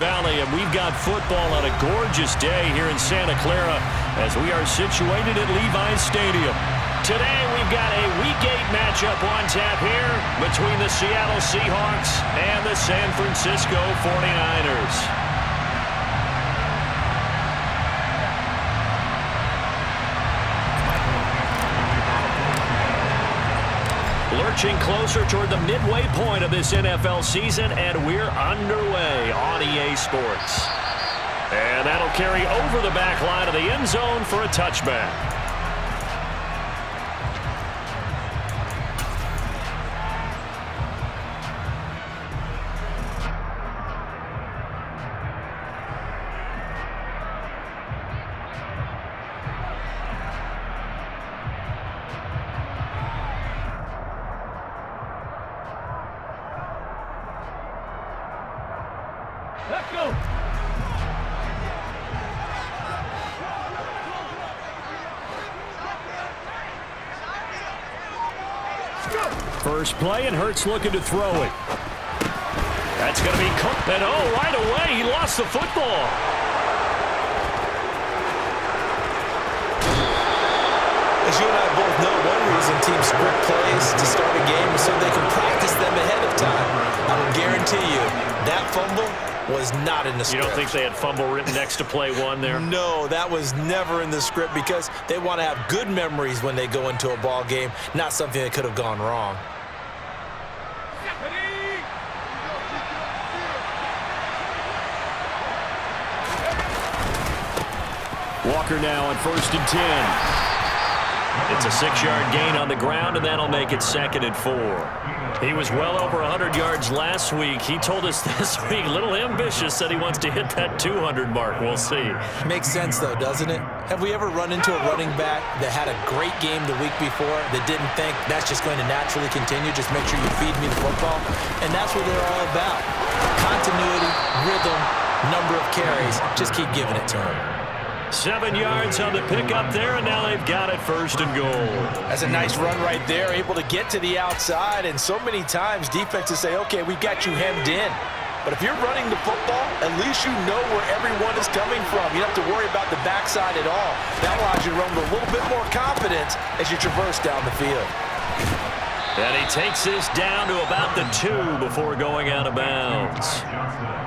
Valley, and we've got football on a gorgeous day here in Santa Clara as we are situated at Levi's Stadium. Today we've got a Week 8 matchup on tap here between the Seattle Seahawks and the San Francisco 49ers. Lurching closer toward the midway point of this NFL season, and we're underway on EA Sports. And that'll carry over the back line of the end zone for a touchback. Let's go. First play, and Hurts looking to throw it. That's going to be cooked. And right away, he lost the football. As you and I both know, one reason teams script plays to start a game is so they can practice them ahead of time. I will guarantee you, that fumble was not in the script. You don't think they had fumble written next to play one there? No, that was never in the script because they want to have good memories when they go into a ball game, not something that could have gone wrong. Walker now on 1st and 10. It's a 6-yard gain on the ground, and that'll make it 2nd and 4. He was well over 100 yards last week. He told us this week, a little ambitious, said he wants to hit that 200 mark. We'll see. Makes sense, though, doesn't it? Have we ever run into a running back that had a great game the week before that didn't think that's just going to naturally continue? Just make sure you feed me the football. And that's what they're all about. Continuity, rhythm, number of carries. Just keep giving it to him. 7 yards on the pickup there, and now they've got it 1st and goal. That's a nice run right there, able to get to the outside, and so many times defenses say, okay, we've got you hemmed in. But if you're running the football, at least you know where everyone is coming from. You don't have to worry about the backside at all. That allows you to run with a little bit more confidence as you traverse down the field. And he takes this down to about the 2 before going out of bounds.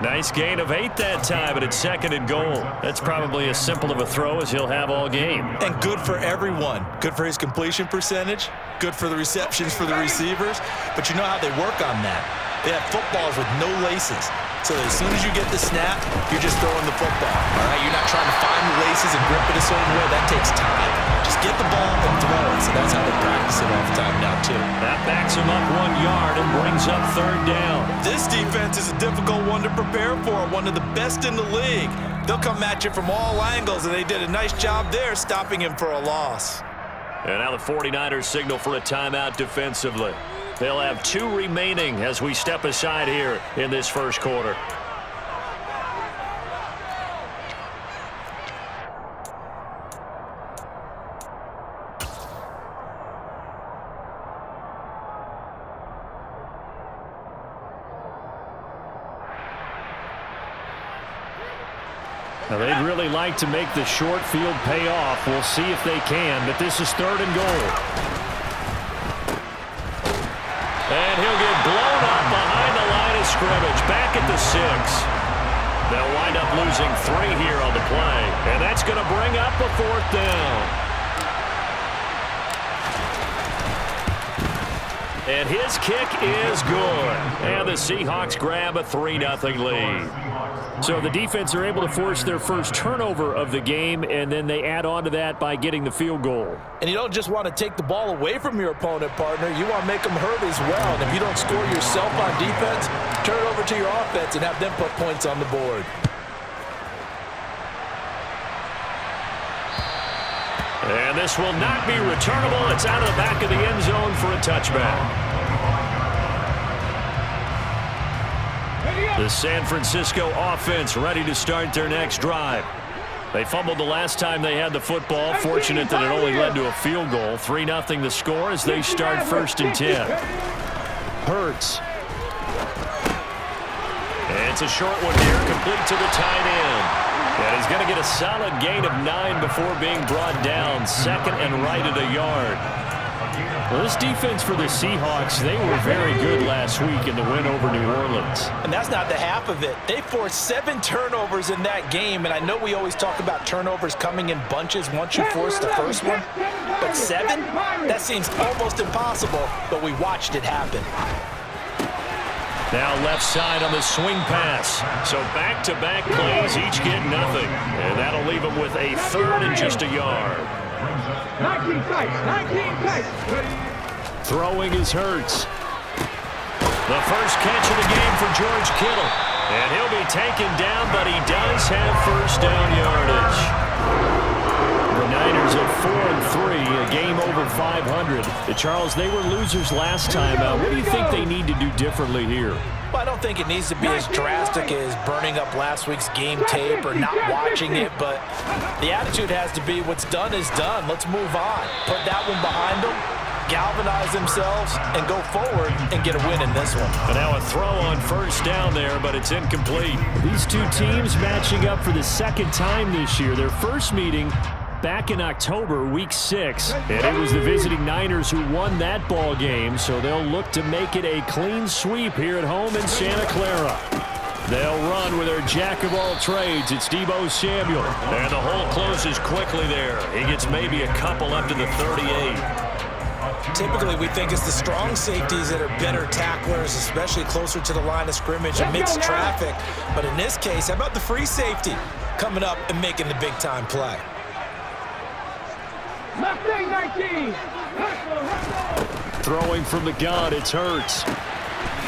Nice gain of 8 that time, but it's 2nd and goal. That's probably as simple of a throw as he'll have all game. And good for everyone. Good for his completion percentage. Good for the receptions for the receivers. But you know how they work on that. They have footballs with no laces. So that as soon as you get the snap, you're just throwing the football. All right, you're not trying to find the laces and grip it a certain way. That takes time. Just get the ball and throw it. So that's how they practice it all the time now, too. That backs him up 1 yard and brings up 3rd down. This defense is a difficult one to prepare for, one of the best in the league. They'll come at you from all angles, and they did a nice job there stopping him for a loss. And now the 49ers signal for a timeout defensively. They'll have 2 remaining as we step aside here in this first quarter. Now, they'd really like to make the short field pay off. We'll see if they can, but this is 3rd and goal. And he'll get blown up behind the line of scrimmage, back at the 6. They'll wind up losing 3 here on the play, and that's going to bring up a 4th down. And his kick is good. And the Seahawks grab a 3-0 lead. So the defense are able to force their first turnover of the game, and then they add on to that by getting the field goal. And you don't just want to take the ball away from your opponent, partner. You want to make them hurt as well. And if you don't score yourself on defense, turn it over to your offense and have them put points on the board. And this will not be returnable. It's out of the back of the end zone for a touchback. The San Francisco offense ready to start their next drive. They fumbled the last time they had the football. Fortunate that it only led to a field goal. 3-0 the score as they start 1st and 10. Hurts. And It's a short one here, complete to the tight end. And he's going to get a solid gain of 9 before being brought down. Second and right at a yard. Well, this defense for the Seahawks, they were very good last week in the win over New Orleans. And that's not the half of it. They forced 7 turnovers in that game, and I know we always talk about turnovers coming in bunches once you force the first one. But 7? That seems almost impossible, but we watched it happen. Now left side on the swing pass. So back-to-back plays, each get nothing. And that'll leave them with a third and just a yard. 19 tights. Throwing is Hurts. The first catch of the game for George Kittle. And he'll be taken down, but he does have first down yardage. The Niners at 4-3, a game over 500. Charles, they were losers last time. What do you think they need to do differently here? Well, I don't think it needs to be as drastic as burning up last week's game tape or not watching it, but the attitude has to be what's done is done. Let's move on. Put that one behind them, galvanize themselves, and go forward and get a win in this one. And now a throw on first down there, but it's incomplete. These two teams matching up for the second time this year. Their first meeting back in October, week 6, and it was the visiting Niners who won that ball game, so they'll look to make it a clean sweep here at home in Santa Clara. They'll run with their jack-of-all-trades. It's Deebo Samuel, and the hole closes quickly there. He gets maybe a couple up to the 38. Typically, we think it's the strong safeties that are better tacklers, especially closer to the line of scrimmage amidst traffic. But in this case, how about the free safety coming up and making the big-time play? Left wing 19. Throwing from the gun, it's Hurts.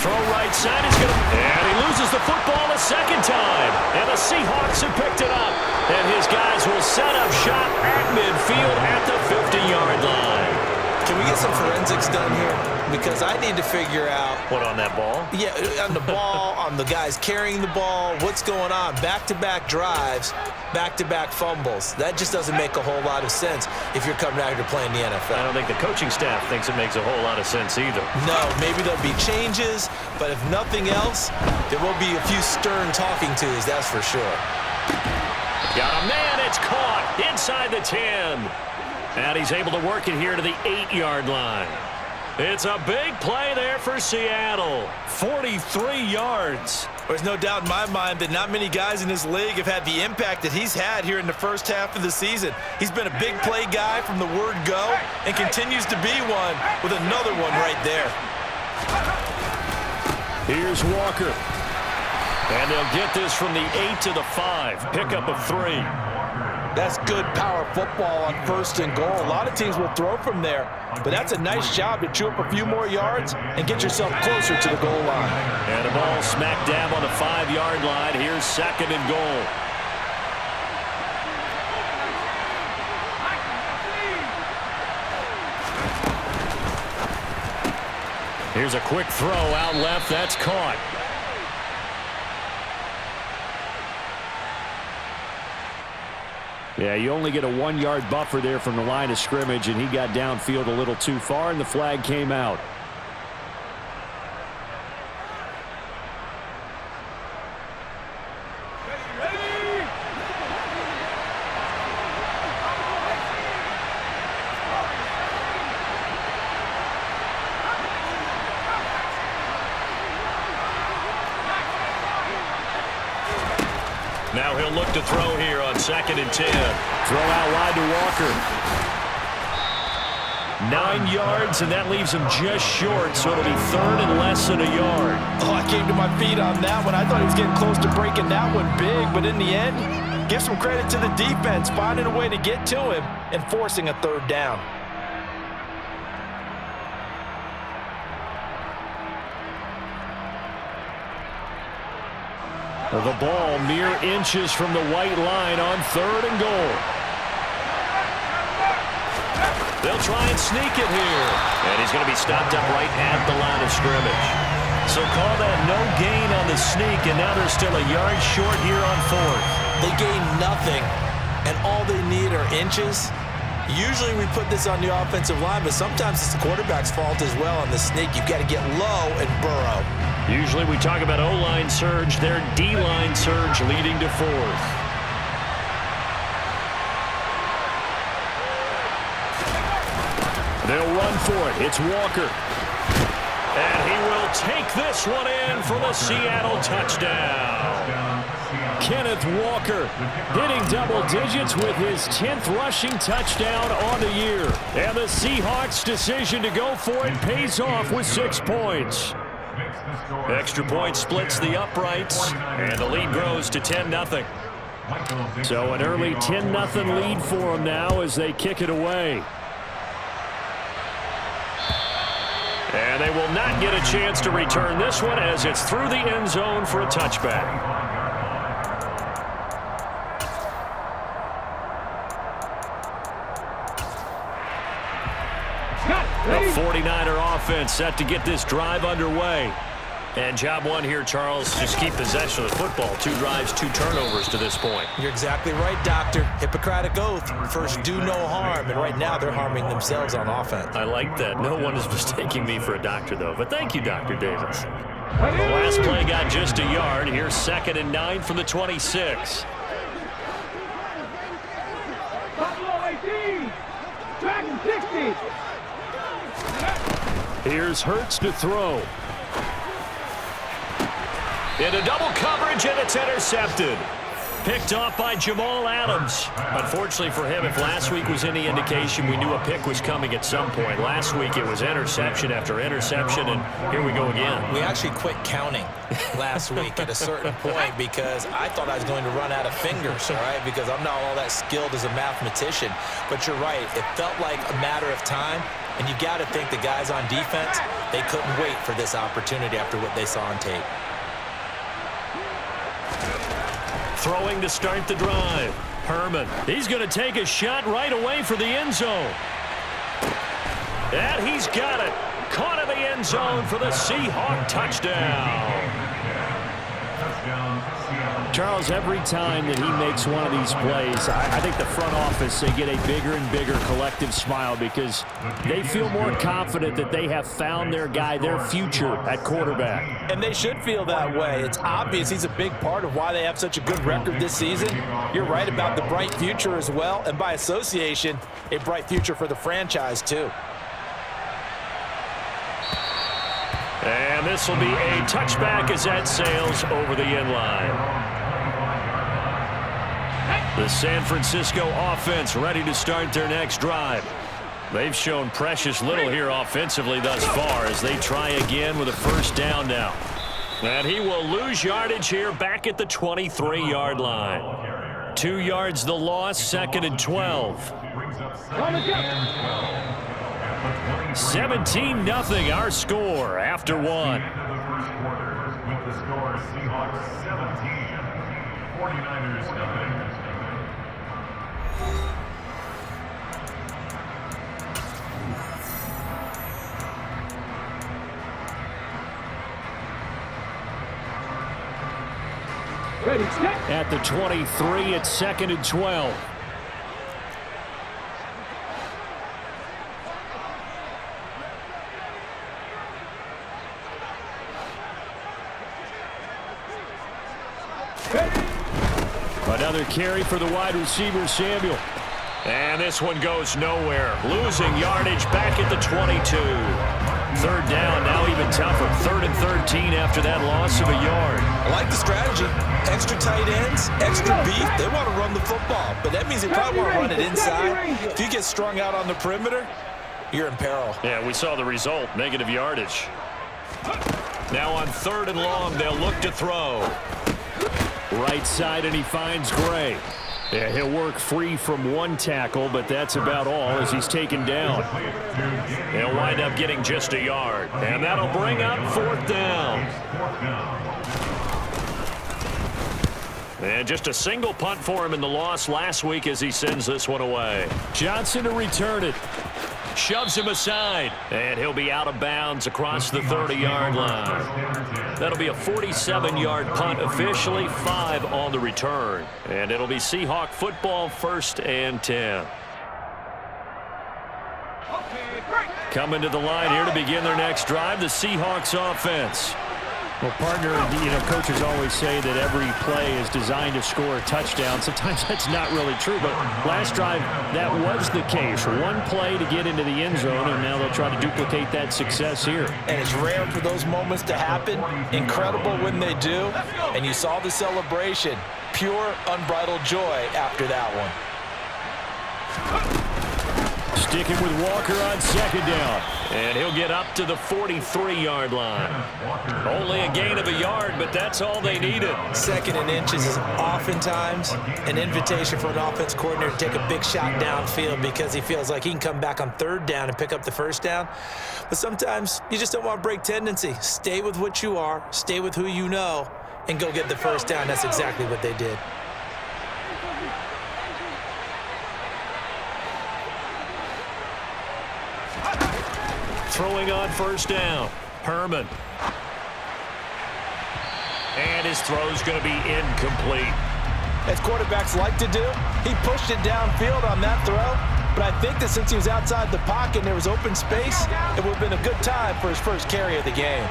Throw right side is going to... And he loses the football a second time. And the Seahawks have picked it up. And his guys will set up shop at midfield at the 50-yard line. Can we get some forensics done here? Because I need to figure out... What, on that ball? Yeah, on the ball, on the guys carrying the ball, what's going on? Back-to-back drives, back-to-back fumbles. That just doesn't make a whole lot of sense if you're coming out here to play in the NFL. I don't think the coaching staff thinks it makes a whole lot of sense either. No, maybe there'll be changes, but if nothing else, there will be a few stern talking tos, that's for sure. Got a man, it's caught inside the 10. And he's able to work it here to the 8-yard line. It's a big play there for Seattle. 43 yards. There's no doubt in my mind that not many guys in this league have had the impact that he's had here in the first half of the season. He's been a big play guy from the word go and continues to be one with another one right there. Here's Walker. And they'll get this from the 8 to the 5. Pickup of 3. That's good power football on first and goal. A lot of teams will throw from there, but that's a nice job to chew up a few more yards and get yourself closer to the goal line. And the ball smack dab on the 5-yard line. Here's second and goal. Here's a quick throw out left. That's caught. Yeah, you only get a 1-yard buffer there from the line of scrimmage, and he got downfield a little too far, and the flag came out. Now he'll look to throw here on 2nd and 10. Throw out wide to Walker. 9 yards, and that leaves him just short, so it'll be third and less than a yard. Oh, I came to my feet on that one. I thought he was getting close to breaking that one big, but in the end, give some credit to the defense, finding a way to get to him and forcing a third down. The ball mere inches from the white line on 3rd and goal. They'll try and sneak it here. And he's going to be stopped up right at the line of scrimmage. So call that no gain on the sneak, and now they're still a yard short here on 4th. They gain nothing, and all they need are inches. Usually we put this on the offensive line, but sometimes it's the quarterback's fault as well on the sneak. You've got to get low and burrow. Usually we talk about O-line surge. Their D-line surge leading to fourth. They'll run for it. It's Walker. And he will take this one in for the Seattle touchdown. Kenneth Walker hitting double digits with his 10th rushing touchdown on the year. And the Seahawks' decision to go for it pays off with 6 points. Extra point splits the uprights, and the lead grows to 10-0. So an early 10-0 lead for them now as they kick it away. And they will not get a chance to return this one as it's through the end zone for a touchback. The 49er offense set to get this drive underway. And job one here, Charles, just keep possession of the football. 2 drives, 2 turnovers to this point. You're exactly right, Doctor. Hippocratic oath. First, do no harm. And right now, they're harming themselves on offense. I like that. No one is mistaking me for a doctor, though. But thank you, Dr. Davis. The last play got just a yard. Here's 2nd and 9 from the 26. Buffalo 18. Dragon 60. Here's Hurts to throw. Into double coverage, and it's intercepted. Picked off by Jamal Adams. Unfortunately for him, if last week was any indication, we knew a pick was coming at some point. Last week it was interception after interception, and here we go again. We actually quit counting last week at a certain point because I thought I was going to run out of fingers, all right, because I'm not all that skilled as a mathematician. But you're right. It felt like a matter of time, and you got to think the guys on defense, they couldn't wait for this opportunity after what they saw on tape. Throwing to start the drive. Herman. He's going to take a shot right away for the end zone. And he's got it. Caught in the end zone for the Seahawk touchdown. Charles, every time that he makes one of these plays, I think the front office, they get a bigger and bigger collective smile because they feel more confident that they have found their guy, their future at quarterback. And they should feel that way. It's obvious he's a big part of why they have such a good record this season. You're right about the bright future as well, and by association, a bright future for the franchise too. And this will be a touchback as that sails over the end line. The San Francisco offense ready to start their next drive. They've shown precious little here offensively thus far as they try again with a first down now. And he will lose yardage here back at the 23-yard line. 2 yards the loss, 2nd and 12. 17-0 our score after one. With the score, Seahawks 17, 49ers 9. Ready, set. At the 23, it's 2nd and 12. Another carry for the wide receiver, Samuel. And this one goes nowhere. Losing yardage back at the 22. 3rd down, now even tougher. 3rd and 13 after that loss of a yard. I like the strategy. Extra tight ends, extra beef. They want to run the football, but that means they probably want to run it inside. If you get strung out on the perimeter, you're in peril. Yeah, we saw the result, negative yardage. Now on 3rd and long, they'll look to throw. Right side, and he finds Gray. Yeah, he'll work free from one tackle, but that's about all as he's taken down. He'll wind up getting just a yard, and that'll bring up 4th down. And just a single punt for him in the loss last week as he sends this one away. Johnson to return it. Shoves him aside, and he'll be out of bounds across the 30-yard line. That'll be a 47-yard punt, officially 5 on the return. And it'll be Seahawk football, 1st and 10. Coming to the line here to begin their next drive, the Seahawks offense. Well, partner, coaches always say that every play is designed to score a touchdown. Sometimes that's not really true, but last drive, that was the case. One play to get into the end zone, and now they'll try to duplicate that success here. And it's rare for those moments to happen. Incredible when they do. And you saw the celebration. Pure, unbridled joy after that one. Sticking with Walker on second down. And he'll get up to the 43-yard line. Only a gain of a yard, but that's all they needed. Second and inches is oftentimes an invitation for an offense coordinator to take a big shot downfield because he feels like he can come back on third down and pick up the first down. But sometimes you just don't want to break tendency. Stay with what you are, stay with who you know, and go get the first down. That's exactly what they did. Throwing on first down, Herman. And his throw's going to be incomplete. As quarterbacks like to do, he pushed it downfield on that throw. But I think that since he was outside the pocket and there was open space, it would have been a good time for his first carry of the game.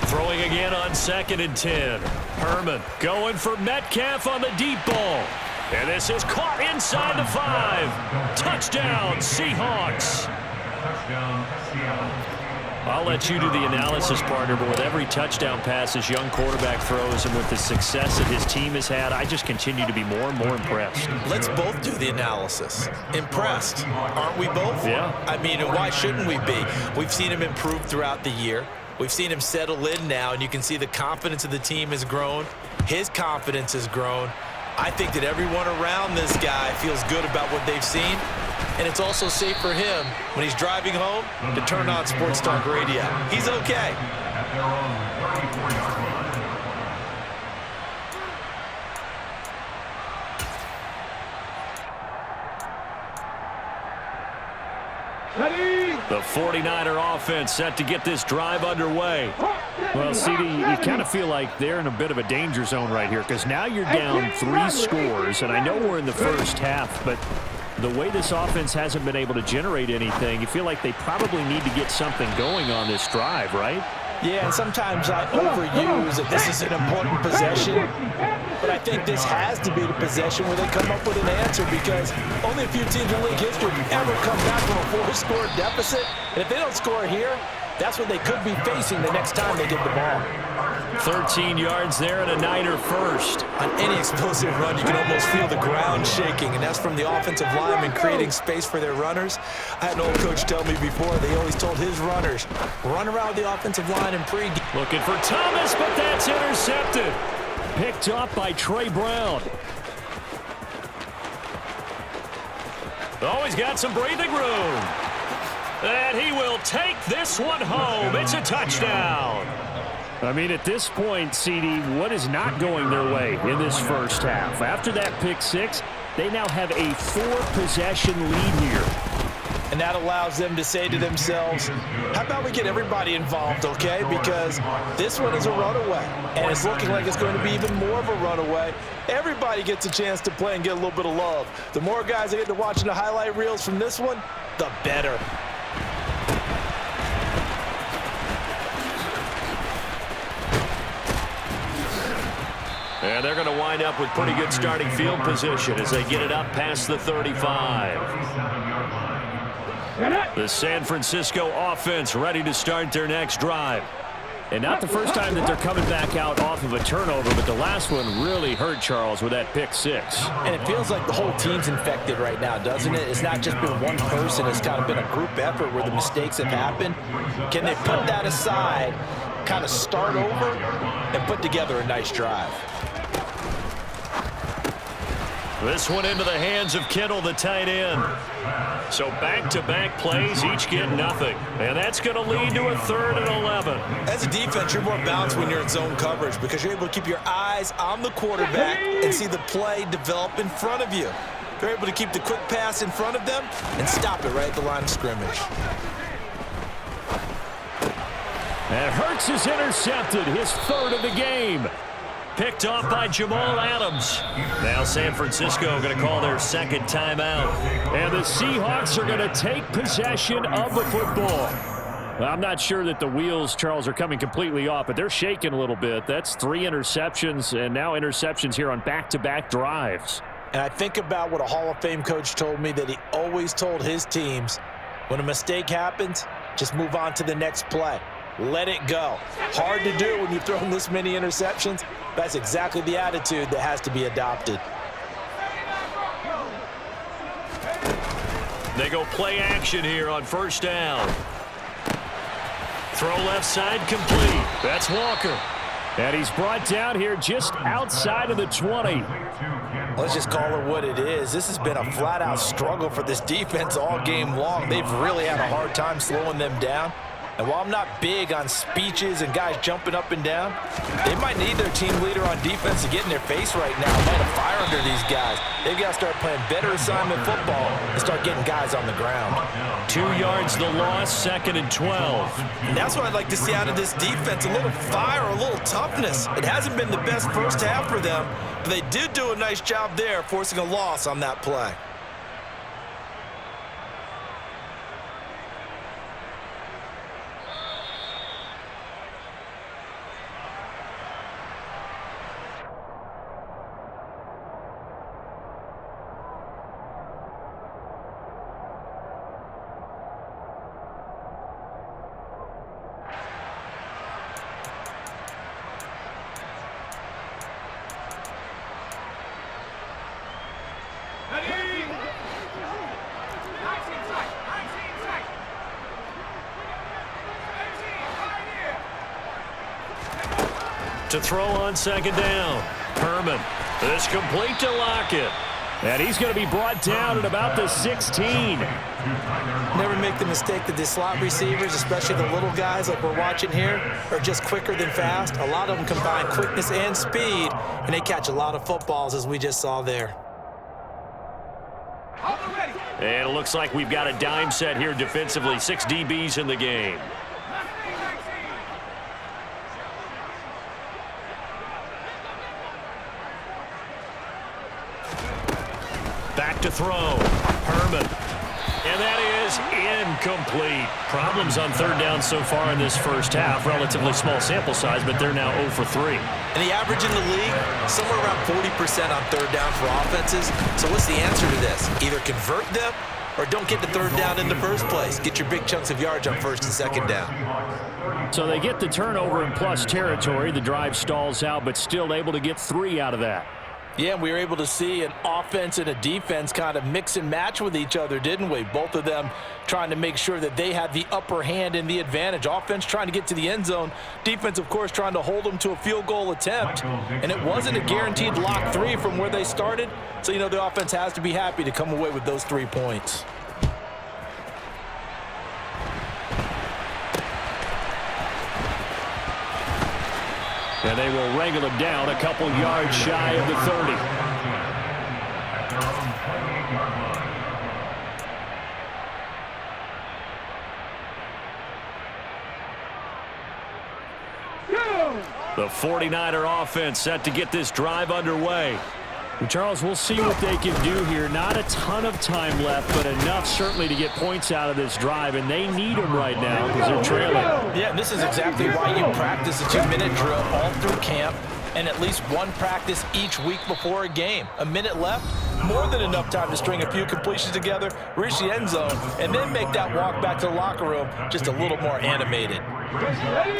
Throwing again on 2nd and 10. Herman going for Metcalf on the deep ball. And this is caught inside the 5. Touchdown, Seahawks. I'll let you do the analysis, partner, but with every touchdown pass this young quarterback throws and with the success that his team has had, I just continue to be more and more impressed. Let's both do the analysis. Impressed, aren't we both? Yeah. I mean, and why shouldn't we be? We've seen him improve throughout the year. We've seen him settle in now, and you can see the confidence of the team has grown. His confidence has grown. I think that everyone around this guy feels good about what they've seen, and it's also safe for him when he's driving home to turn on Sports Talk Radio. He's okay. The 49er offense set to get this drive underway. Well, CD, you kind of feel like they're in a bit of a danger zone right here because now you're down 3 scores, and I know we're in the first half, but the way this offense hasn't been able to generate anything, you feel like they probably need to get something going on this drive, right? Yeah, and sometimes I overuse that this is an important possession, but I think this has to be the possession where they come up with an answer because only a few teams in league history ever come back from a 4-score deficit, and if they don't score here, that's what they could be facing the next time they get the ball. 13 yards there and a Niner first. On any explosive run, you can almost feel the ground shaking, and that's from the offensive linemen creating space for their runners. I had an old coach tell me before, they always told his runners, run around the offensive line and pre. Looking for Thomas, but that's intercepted. Picked up by Trey Brown. Oh, he's got some breathing room. And he will take this one home. It's a touchdown. I mean, at this point, CD, what is not going their way in this first half? After that pick 6, they now have a 4-possession lead here. And that allows them to say to themselves, how about we get everybody involved, okay? Because this one is a runaway, and it's looking like it's going to be even more of a runaway. Everybody gets a chance to play and get a little bit of love. The more guys that get to watching the highlight reels from this one, the better. And they're going to wind up with pretty good starting field position as they get it up past the 35. The San Francisco offense ready to start their next drive. And not the first time that they're coming back out off of a turnover, but the last one really hurt Charles with that pick 6. And it feels like the whole team's infected right now, doesn't it? It's not just been one person. It's kind of been a group effort where the mistakes have happened. Can they put that aside, kind of start over, and put together a nice drive? This one into the hands of Kittle, the tight end. So back-to-back plays, each get nothing. And that's going to lead to a 3rd and 11. As a defense, you're more balanced when you're in zone coverage because you're able to keep your eyes on the quarterback and see the play develop in front of you. You're able to keep the quick pass in front of them and stop it right at the line of scrimmage. And Hurts is intercepted, his 3rd of the game. picked off by Jamal Adams. Now San Francisco going to call their second timeout. And the Seahawks are going to take possession of the football. Well, I'm not sure that the wheels, Charles, are coming completely off, but they're shaking a little bit. That's 3 interceptions, and now interceptions here on back-to-back drives. And I think about what a Hall of Fame coach told me that he always told his teams, when a mistake happens, just move on to the next play. Let it go. Hard to do when you've thrown this many interceptions. That's exactly the attitude that has to be adopted. They go play action here on first down. Throw left side complete. That's Walker. And he's brought down here just outside of the 20. Let's just call it what it is. This has been a flat-out struggle for this defense all game long. They've really had a hard time slowing them down. And while I'm not big on speeches and guys jumping up and down, they might need their team leader on defense to get in their face right now, light a fire under these guys. They've got to start playing better assignment football and start getting guys on the ground. 2 yards the loss, 2nd and 12. And that's what I'd like to see out of this defense, a little fire, a little toughness. It hasn't been the best first half for them, but they did do a nice job there, forcing a loss on that play. To throw on second down. Herman. This complete to Lockett. And he's going to be brought down at about the 16. Never make the mistake that the slot receivers, especially the little guys like we're watching here, are just quicker than fast. A lot of them combine quickness and speed, and they catch a lot of footballs, as we just saw there. And it looks like we've got a dime set here defensively. 6 DBs in the game. Back to throw. Herman. And that is incomplete. Problems on third down so far in this first half. Relatively small sample size, but they're now 0 for 3. And the average in the league, somewhere around 40% on third down for offenses. So what's the answer to this? Either convert them or don't get the third down in the first place. Get your big chunks of yards on first and second down. So they get the turnover in plus territory. The drive stalls out, but still able to get 3 out of that. Yeah, we were able to see an offense and a defense kind of mix and match with each other, didn't we? Both of them trying to make sure that they had the upper hand and the advantage. Offense trying to get to the end zone. Defense, of course, trying to hold them to a field goal attempt. And it wasn't a guaranteed lock 3 from where they started. So, you know, the offense has to be happy to come away with those 3 points. And they will wrangle him down a couple yards shy of the 30. The 49er offense set to get this drive underway. Charles, we'll see what they can do here. Not a ton of time left, but enough certainly to get points out of this drive, and they need them right now because they're trailing. Yeah, and this is exactly why you practice a 2-minute drill all through camp and at least one practice each week before a game. A minute left, more than enough time to string a few completions together, reach the end zone, and then make that walk back to the locker room just a little more animated.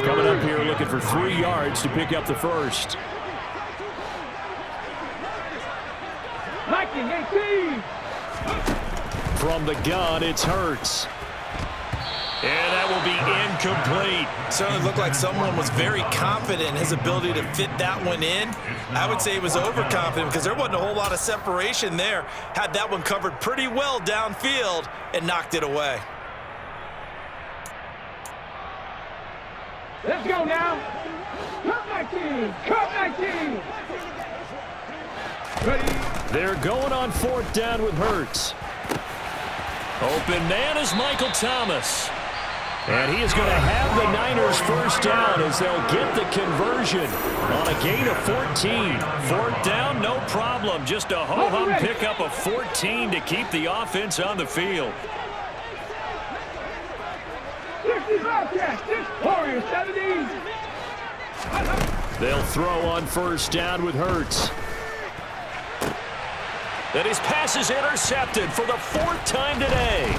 Coming up here looking for 3 yards to pick up the first. 19-18. From the gun, it's Hurts. And that will be incomplete. Certainly looked like someone was very confident in his ability to fit that one in. I would say he was overconfident because there wasn't a whole lot of separation there. Had that one covered pretty well downfield and knocked it away. Let's go now. Cut 19. Cut 19. Ready. They're going on 4th down with Hurts. Open man is Michael Thomas. And he is going to have the Niners first down as they'll get the conversion on a gain of 14. Fourth down, no problem. Just a ho-hum pickup of 14 to keep the offense on the field. 70. They'll throw on first down with Hurts. And his pass is intercepted for the fourth time today.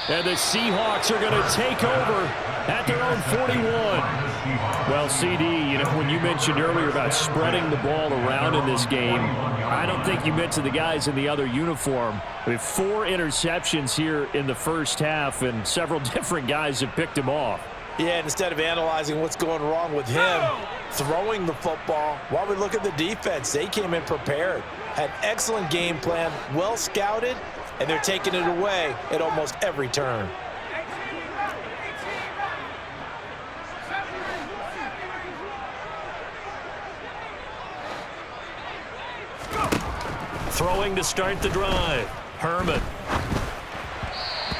And the Seahawks are going to take over at their own 41. Well, CD, you know, when you mentioned earlier about spreading the ball around in this game, I don't think you mentioned the guys in the other uniform. We have 4 interceptions here in the first half, and several different guys have picked him off. Yeah, and instead of analyzing what's going wrong with him, throwing the football, while we look at the defense, they came in prepared, had excellent game plan, well scouted, and they're taking it away at almost every turn. Throwing to start the drive. Herman.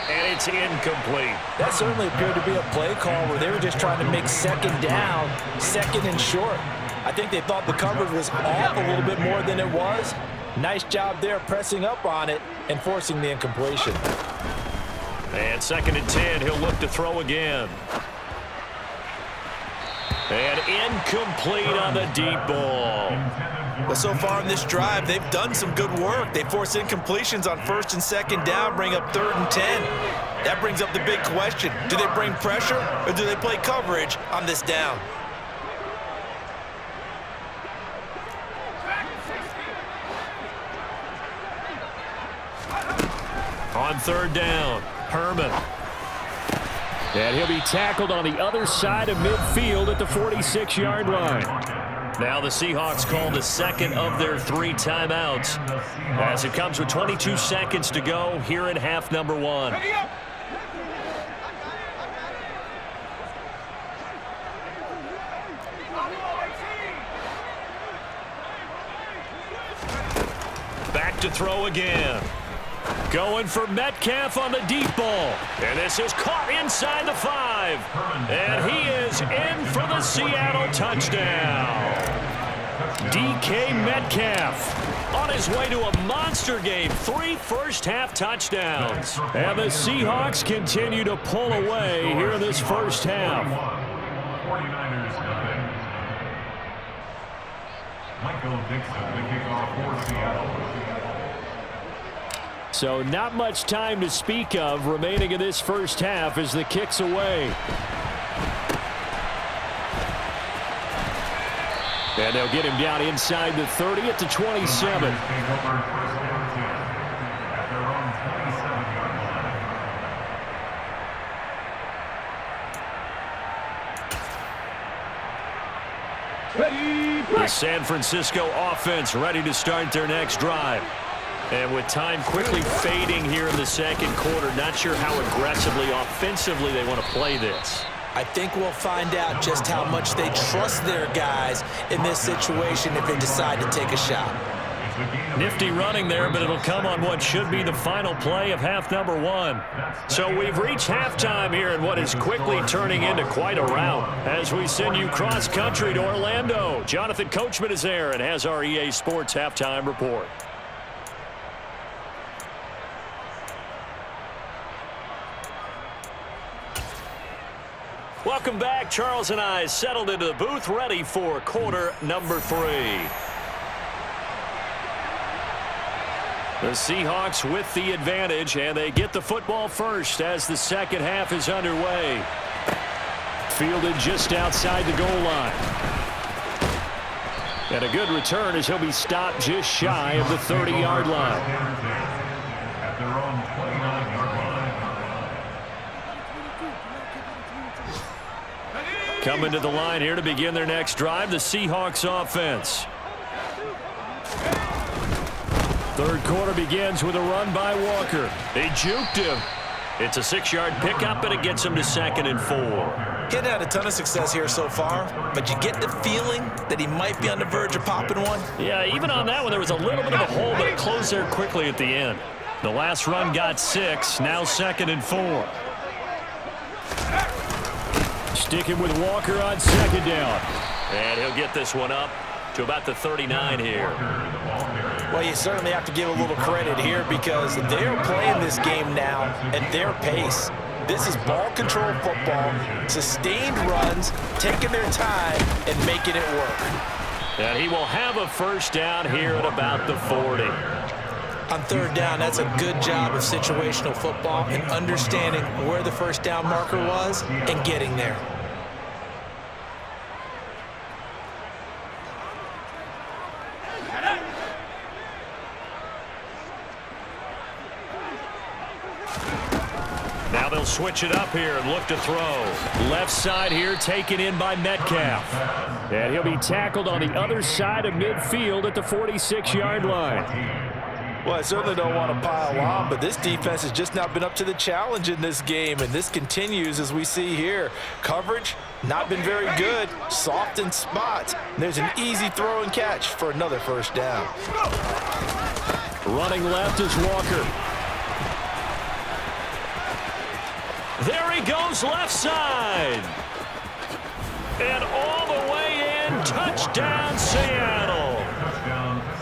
And it's incomplete. That certainly appeared to be a play call where they were just trying to make second down, second and short. I think they thought the coverage was off a little bit more than it was. Nice job there pressing up on it and forcing the incompletion. And second and 10, he'll look to throw again. And incomplete on the deep ball. But so far in this drive, they've done some good work. They force incompletions on first and second down, bring up 3rd and 10. That brings up the big question. Do they bring pressure or do they play coverage on this down? On 3rd down, Herman. And he'll be tackled on the other side of midfield at the 46-yard line. Now the Seahawks call the second of their 3 timeouts as it comes with 22 seconds to go here in half number 1. Back to throw again. Going for Metcalf on the deep ball. And this is caught inside the 5. And he is in for the Seattle touchdown. DK Metcalf on his way to a monster game. 3 first-half touchdowns. And the Seahawks continue to pull away here in this first half. 49ers defense. Michael Dixon, the kickoff for Seattle. So not much time to speak of remaining in this first half as the kick's away. And they'll get him down inside the 30 at the 27. The San Francisco offense ready to start their next drive. And with time quickly fading here in the second quarter, not sure how aggressively, offensively they want to play this. I think we'll find out just how much they trust their guys in this situation if they decide to take a shot. Nifty running there, but it'll come on what should be the final play of half number 1. So we've reached halftime here in what is quickly turning into quite a rout. As we send you cross-country to Orlando, Jonathan Coachman is there and has our EA Sports halftime report. Welcome back. Charles and I settled into the booth, ready for quarter number 3. The Seahawks with the advantage, and they get the football first as the second half is underway. Fielded just outside the goal line. And a good return as he'll be stopped just shy of the 30-yard line. At their own 29-yard line. Coming to the line here to begin their next drive, the Seahawks offense. Third quarter begins with a run by Walker. They juked him. It's a 6-yard pickup, and it gets him to 2nd and 4. He hadn't had a ton of success here so far, but you get the feeling that he might be on the verge of popping one. Yeah, even on that one, there was a little bit of a hole, but it closed there quickly at the end. The last run got 6. Now 2nd and 4. Sticking with Walker on 2nd down. And he'll get this one up to about the 39 here. Well, you certainly have to give a little credit here because they're playing this game now at their pace. This is ball control football, sustained runs, taking their time and making it work. And he will have a first down here at about the 40. On 3rd down, that's a good job of situational football and understanding where the first down marker was and getting there. Now they'll switch it up here and look to throw. Left side here taken in by Metcalf. And he'll be tackled on the other side of midfield at the 46-yard line. Well, I certainly don't want to pile on, but this defense has just not been up to the challenge in this game, and this continues as we see here. Coverage, not been very good, soft in spots. There's an easy throw and catch for another first down. Running left is Walker. There he goes left side. And all the way in, touchdown Seattle.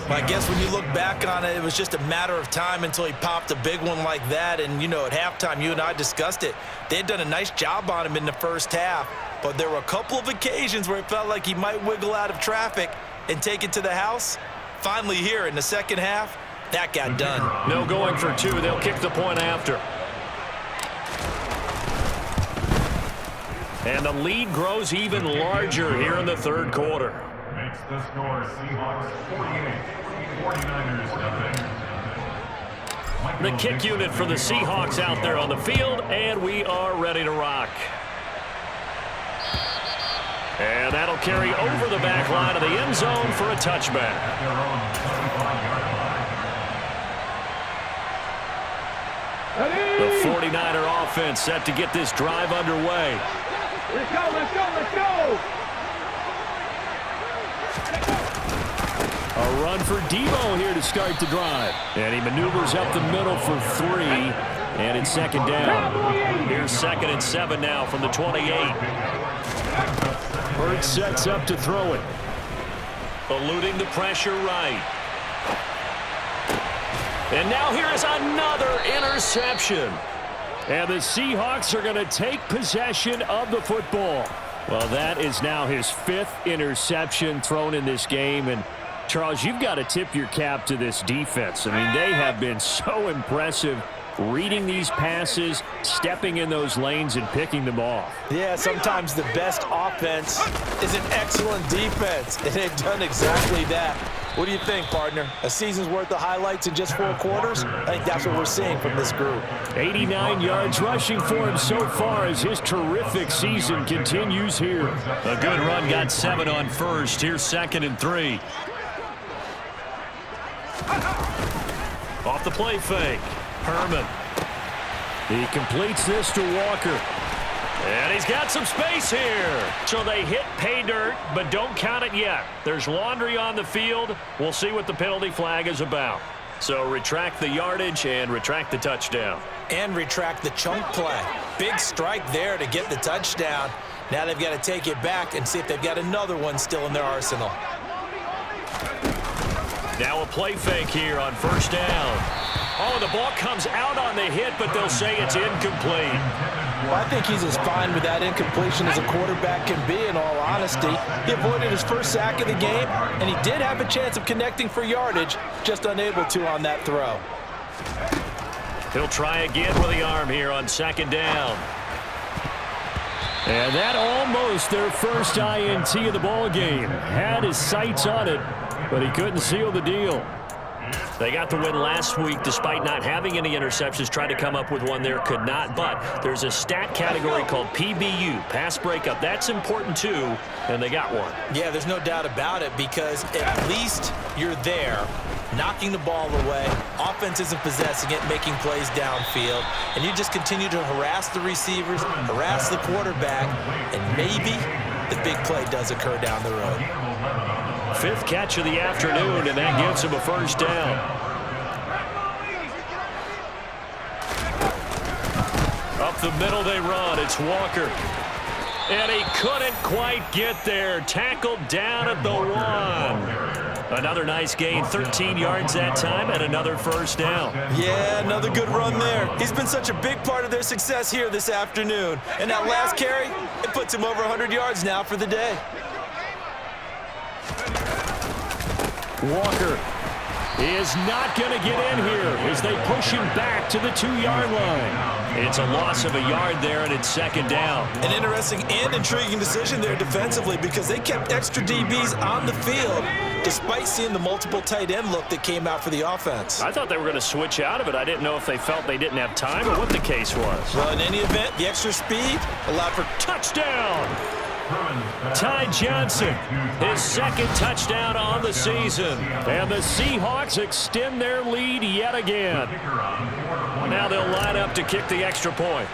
I guess when you look back on it, it was just a matter of time until he popped a big one like that. And, you know, at halftime, you and I discussed it. They had done a nice job on him in the first half. But there were a couple of occasions where it felt like he might wiggle out of traffic and take it to the house. Finally here in the second half, that got done. No going for 2. They'll kick the point after. And the lead grows even larger here in the 3rd quarter. Makes the score Seahawks 48, 49ers nothing. The kick unit for the Seahawks out there on the field, and we are ready to rock. And that'll carry over the back line of the end zone for a touchback. The 49er offense set to get this drive underway. Let's go, let's go, let's go! A run for Debo here to start the drive. And he maneuvers up the middle for 3. And it's 2nd down. Here's 2nd and 7 now from the 28. Hurts sets up to throw it. Eluding the pressure right. And now here is another interception. And the Seahawks are going to take possession of the football. Well, that is now his 5th interception thrown in this game. And, Charles, you've got to tip your cap to this defense. I mean, they have been so impressive reading these passes, stepping in those lanes, and picking them off. Yeah, sometimes the best offense is an excellent defense, and they've done exactly that. What do you think, partner? A season's worth of highlights in just 4 quarters? I think that's what we're seeing from this group. 89 yards rushing for him so far as his terrific season continues here. A good run got 7 on first. Here's 2nd and 3. Off the play fake. Herman. He completes this to Walker. And he's got some space here. So they hit pay dirt, but don't count it yet. There's laundry on the field. We'll see what the penalty flag is about. So retract the yardage and retract the touchdown. And retract the chunk play. Big strike there to get the touchdown. Now they've got to take it back and see if they've got another one still in their arsenal. Now a play fake here on first down. Oh, the ball comes out on the hit, but they'll say it's incomplete. Well, I think he's as fine with that incompletion as a quarterback can be, in all honesty. He avoided his first sack of the game, and he did have a chance of connecting for yardage, just unable to on that throw. He'll try again with the arm here on 2nd down. And that almost their first INT of the ball game. Had his sights on it, but he couldn't seal the deal. They got the win last week despite not having any interceptions. Tried to come up with one there, could not. But there's a stat category called PBU, pass breakup. That's important too, and they got one. Yeah, there's no doubt about it because at least you're there, knocking the ball away. Offense isn't possessing it, making plays downfield. And you just continue to harass the receivers, harass the quarterback, and maybe the big play does occur down the road. 5th catch of the afternoon, and that gives him a first down. the middle they run. It's Walker. And he couldn't quite get there. Tackled down at the 1. Another nice gain, 13 yards that time, and another first down. Yeah, another good run there. He's been such a big part of their success here this afternoon. And that last carry, it puts him over 100 yards now for the day. Walker is not going to get in here as they push him back to the 2-yard line. It's a loss of a yard there, and it's second down. An interesting and intriguing decision there defensively because they kept extra DBs on the field despite seeing the multiple tight end look that came out for the offense. I thought they were going to switch out of it. I didn't know if they felt they didn't have time or what the case was. Well, in any event, the extra speed allowed for touchdown. Ty Johnson, his second touchdown on the season. And the Seahawks extend their lead yet again. Now they'll line up to kick the extra point.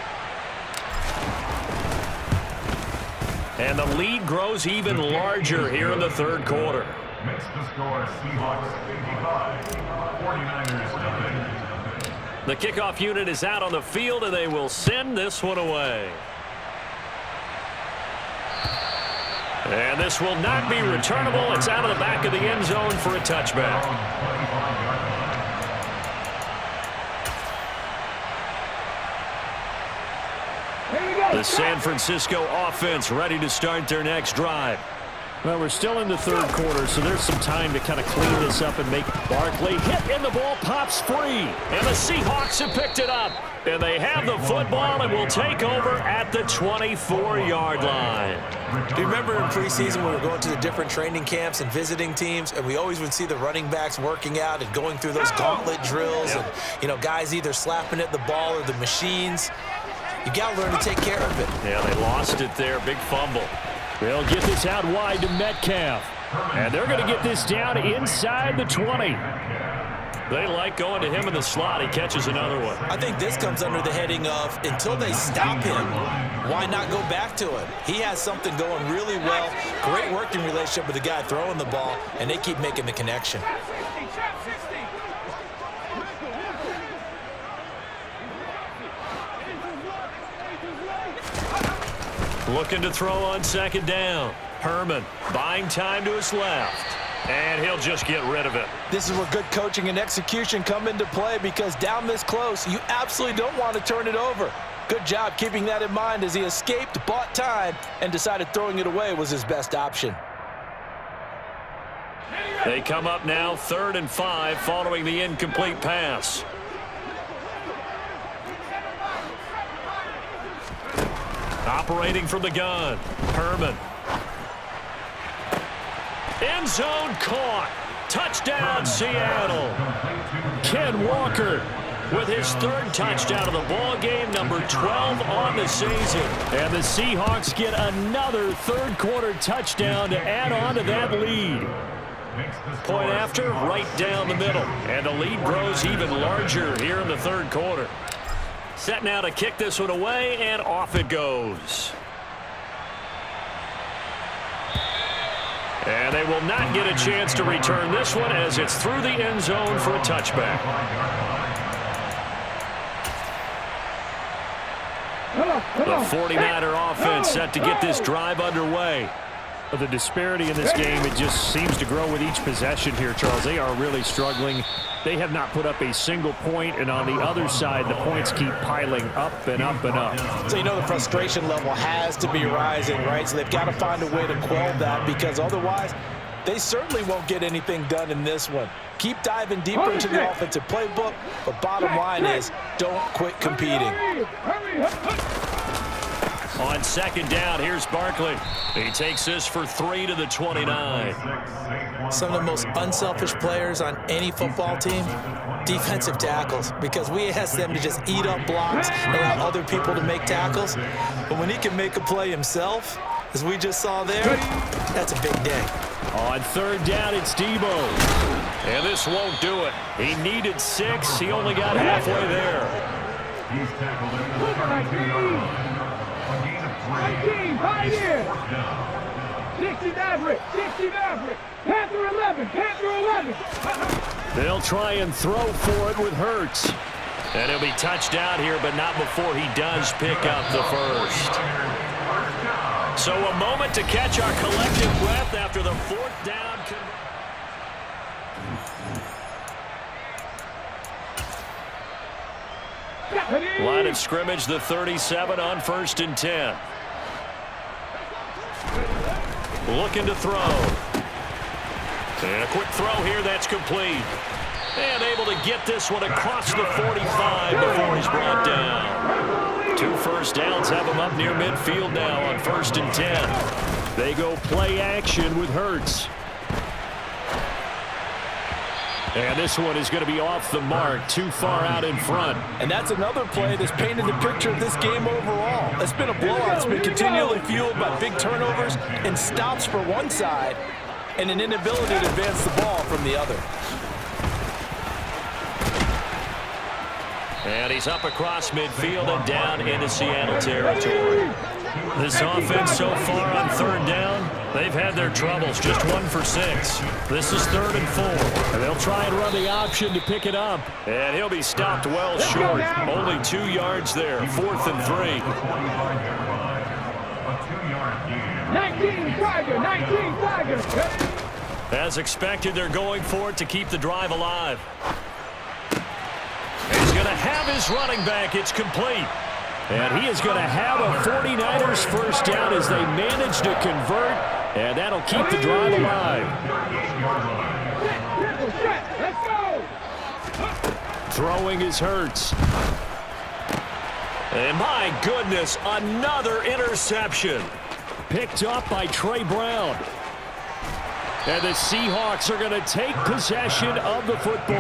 And the lead grows even larger here in the third quarter. Makes the score Seahawks 55, 49ers 0. The kickoff unit is out on the field, and they will send this one away. And this will not be returnable. It's out of the back of the end zone for a touchback. The San Francisco offense ready to start their next drive. Well, we're still in the third quarter, so there's some time to kind of clean this up and make Barkley hit, and the ball pops free. And the Seahawks have picked it up. And they have the football and will take over at the 24-yard line. Do you remember in preseason when we were going to the different training camps and visiting teams, and we always would see the running backs working out and going through those gauntlet drills, and, you know, guys either slapping at the ball or the machines. You got to learn to take care of it. Yeah, they lost it there. Big fumble. They'll get this out wide to Metcalf. And they're going to get this down inside the 20. They like going to him in the slot. He catches another one. I think this comes under the heading of until they stop him, why not go back to him? He has something going really well. Great working relationship with the guy throwing the ball, and they keep making the connection. Looking to throw on second down. Herman buying time to his left. And he'll just get rid of it. This is where good coaching and execution come into play because down this close, you absolutely don't want to turn it over. Good job keeping that in mind as he escaped, bought time, and decided throwing it away was his best option. They come up now 3rd and 5 following the incomplete pass. Operating from the gun, Herman. End zone caught. Touchdown, Seattle. Ken Walker with his 3rd touchdown of the ball game, number 12 on the season. And the Seahawks get another third-quarter touchdown to add on to that lead. Point after, right down the middle. And the lead grows even larger here in the third quarter. Set now to kick this one away, and off it goes. And they will not get a chance to return this one as it's through the end zone for a touchback. The 49er offense set to get this drive underway. The disparity in this game, it just seems to grow with each possession here, Charles. They are really struggling. They have not put up a single point, and on the other side, the points keep piling up and up and up. So you know the frustration level has to be rising, right? So they've got to find a way to quell that because otherwise, they certainly won't get anything done in this one. Keep diving deeper into the offensive playbook, but bottom line is don't quit competing. On second down, here's Barkley. He takes this for 3 to the 29. Some of the most unselfish players on any football team, defensive tackles, because we ask them to just eat up blocks and allow other people to make tackles. But when he can make a play himself, as we just saw there, that's a big day. On third down, it's Debo. And this won't do it. He needed 6. He only got halfway there. He's tackled in the 32-yard. 19, right here. 60 Maverick, 60 Maverick. Panther 11, Panther 11. They'll try and throw for it with Hurts. And he'll be touched down here, but not before he does pick up the first. So a moment to catch our collective breath after the fourth down. Line of scrimmage, the 37 on 1st and 10. Looking to throw. And a quick throw here, that's complete. And able to get this one across the 45 before he's brought down. 2 first downs have him up near midfield now on 1st and 10. They go play action with Hurts. And this one is going to be off the mark, too far out in front. And that's another play that's painted the picture of this game overall. It's been a blowout. It's been continually fueled by big turnovers and stops for one side and an inability to advance the ball from the other. And he's up across midfield and down into Seattle territory. This offense so far on 3rd down, they've had their troubles. Just 1 for 6. This is 3rd and 4. And they'll try and run the option to pick it up. And he'll be stopped well short. Only 2 yards there. 4th and 3. 19 Tiger, 19 Tiger. As expected, they're going for it to keep the drive alive. He's going to have his running back. It's complete. And he is going to have a 49ers first down as they manage to convert. And that'll keep the drive alive. Throwing is Hurts. And my goodness, another interception. Picked up by Trey Brown. And the Seahawks are going to take possession of the football.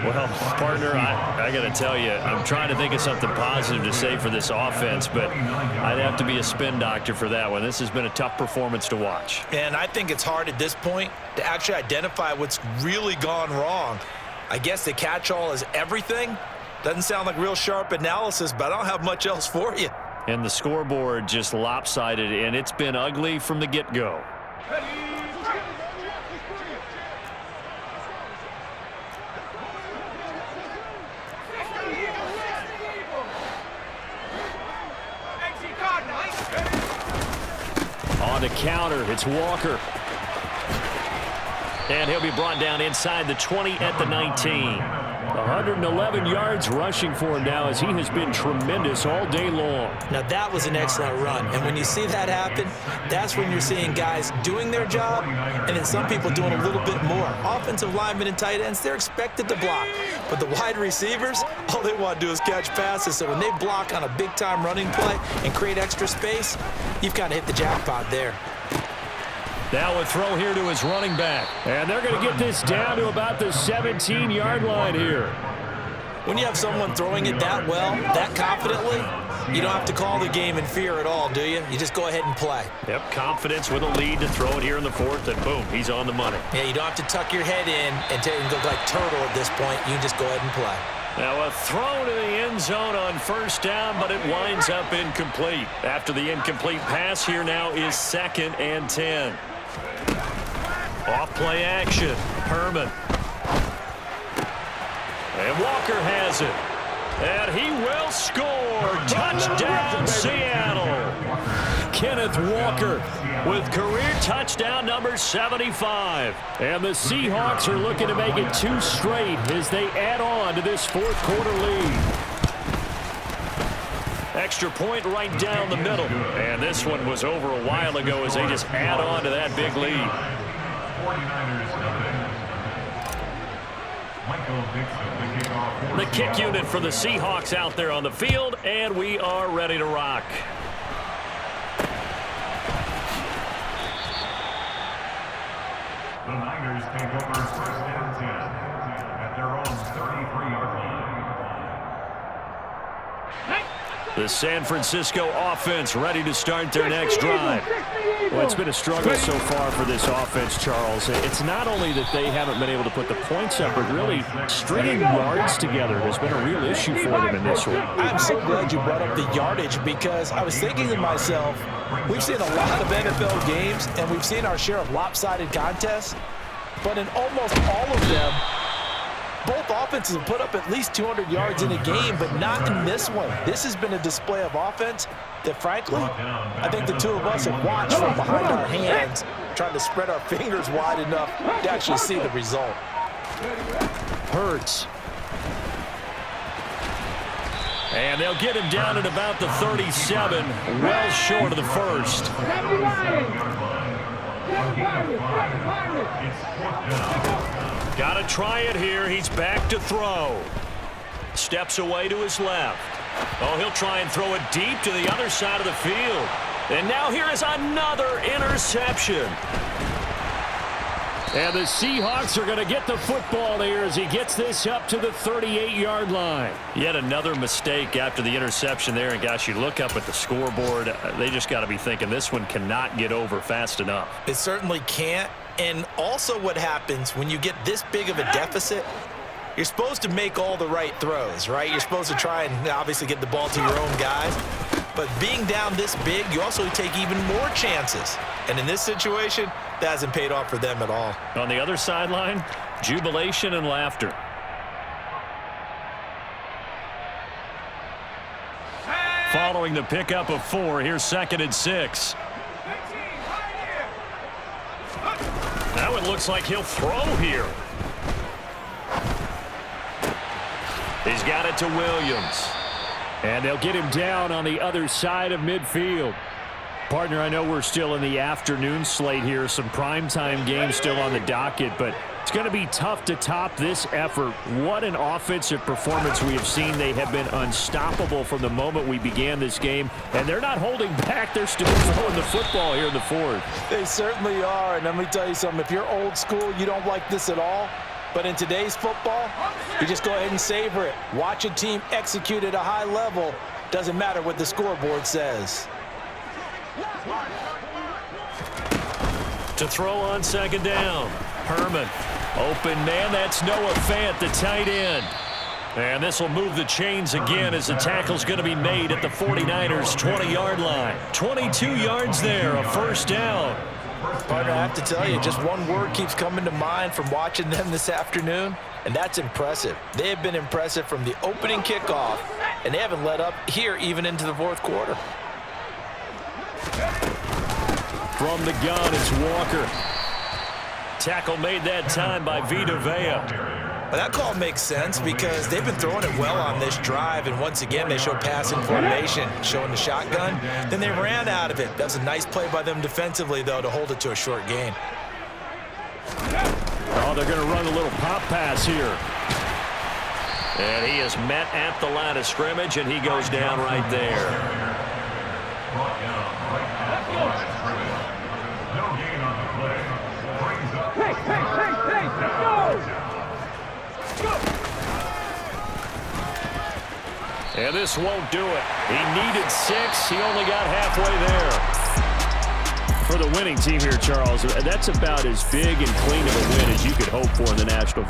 Well, partner, I got to tell you, I'm trying to think of something positive to say for this offense, but I'd have to be a spin doctor for that one. This has been a tough performance to watch. And I think it's hard at this point to actually identify what's really gone wrong. I guess the catch-all is everything. Doesn't sound like real sharp analysis, but I don't have much else for you. And the scoreboard just lopsided, and it's been ugly from the get-go. On the counter, it's Walker. And he'll be brought down inside the 20 at the 19. 111 yards rushing for him now as he has been tremendous all day long. Now that was an excellent run. And when you see that happen, that's when you're seeing guys doing their job and then some people doing a little bit more. Offensive linemen and tight ends, they're expected to block. But the wide receivers, all they want to do is catch passes. So when they block on a big-time running play and create extra space, you've kind of hit the jackpot there. Now a throw here to his running back. And they're going to get this down to about the 17-yard line here. When you have someone throwing it that well, that confidently, you don't have to call the game in fear at all, do you? You just go ahead and play. Yep, confidence with a lead to throw it here in the 4th, and boom, he's on the money. Yeah, you don't have to tuck your head in and look like turtle at this point. You can just go ahead and play. Now a throw to the end zone on 1st down, but it winds up incomplete. After the incomplete pass, here now is 2nd and 10. Off play action. Herman. And Walker has it. And he will score. Touchdown, Seattle. Kenneth Walker with career touchdown number 75. And the Seahawks are looking to make it 2 straight as they add on to this 4th quarter lead. Extra point right down the middle. And this one was over a while ago as they just add on to that big lead. The kick unit for the Seahawks out there on the field, and we are ready to rock. The Niners take over 1st and 10 at their own 33-yard line. The San Francisco offense ready to start their next drive. Well, it's been a struggle so far for this offense, Charles. It's not only that they haven't been able to put the points up, but really stringing yards together has been a real issue for them in this one. I'm so glad you brought up the yardage because I was thinking to myself, we've seen a lot of NFL games and we've seen our share of lopsided contests, but in almost all of them, both offenses have put up at least 200 yards in a game, but not in this one. This has been a display of offense that, frankly, I think the two of us have watched from behind our hands, trying to spread our fingers wide enough to actually see the result. Hurts. And they'll get him down at about the 37, well short of the first. Got to try it here. He's back to throw. Steps away to his left. Oh, he'll try and throw it deep to the other side of the field. And now here is another interception. And the Seahawks are going to get the football here as he gets this up to the 38-yard line. Yet another mistake after the interception there. And, gosh, you look up at the scoreboard, they just got to be thinking this one cannot get over fast enough. It certainly can't. And also what happens when you get this big of a deficit, you're supposed to make all the right throws, right? You're supposed to try and obviously get the ball to your own guys. But being down this big, you also take even more chances. And in this situation, that hasn't paid off for them at all. On the other sideline, jubilation and laughter. Following the pickup of 4, here's 2nd and 6. Now it looks like he'll throw here. He's got it to Williams. And they'll get him down on the other side of midfield. Partner, I know we're still in the afternoon slate here. Some primetime games still on the docket, but it's going to be tough to top this effort. What an offensive performance we have seen. They have been unstoppable from the moment we began this game, and they're not holding back. They're still throwing the football here in the fourth. They certainly are, and let me tell you something. If you're old school, you don't like this at all. But in today's football, you just go ahead and savor it. Watch a team execute at a high level. Doesn't matter what the scoreboard says. To throw on 2nd down. Herman. Open man, that's Noah Fant, the tight end. And this will move the chains again as the tackle's going to be made at the 49ers' 20-yard line. 22 yards there, a first down. Partner, I have to tell you, just one word keeps coming to mind from watching them this afternoon, and that's impressive. They have been impressive from the opening kickoff, and they haven't let up here even into the fourth quarter. From the gun, it's Walker. Tackle made that time by Vita Vea. Well, that call makes sense because they've been throwing it well on this drive, and once again they showed passing formation, showing the shotgun. Then they ran out of it. That was a nice play by them defensively, though, to hold it to a short gain. Oh, they're going to run a little pop pass here. And he is met at the line of scrimmage, and he goes down right there. And this won't do it. He needed 6. He only got halfway there. For the winning team here, Charles, that's about as big and clean of a win as you could hope for in the National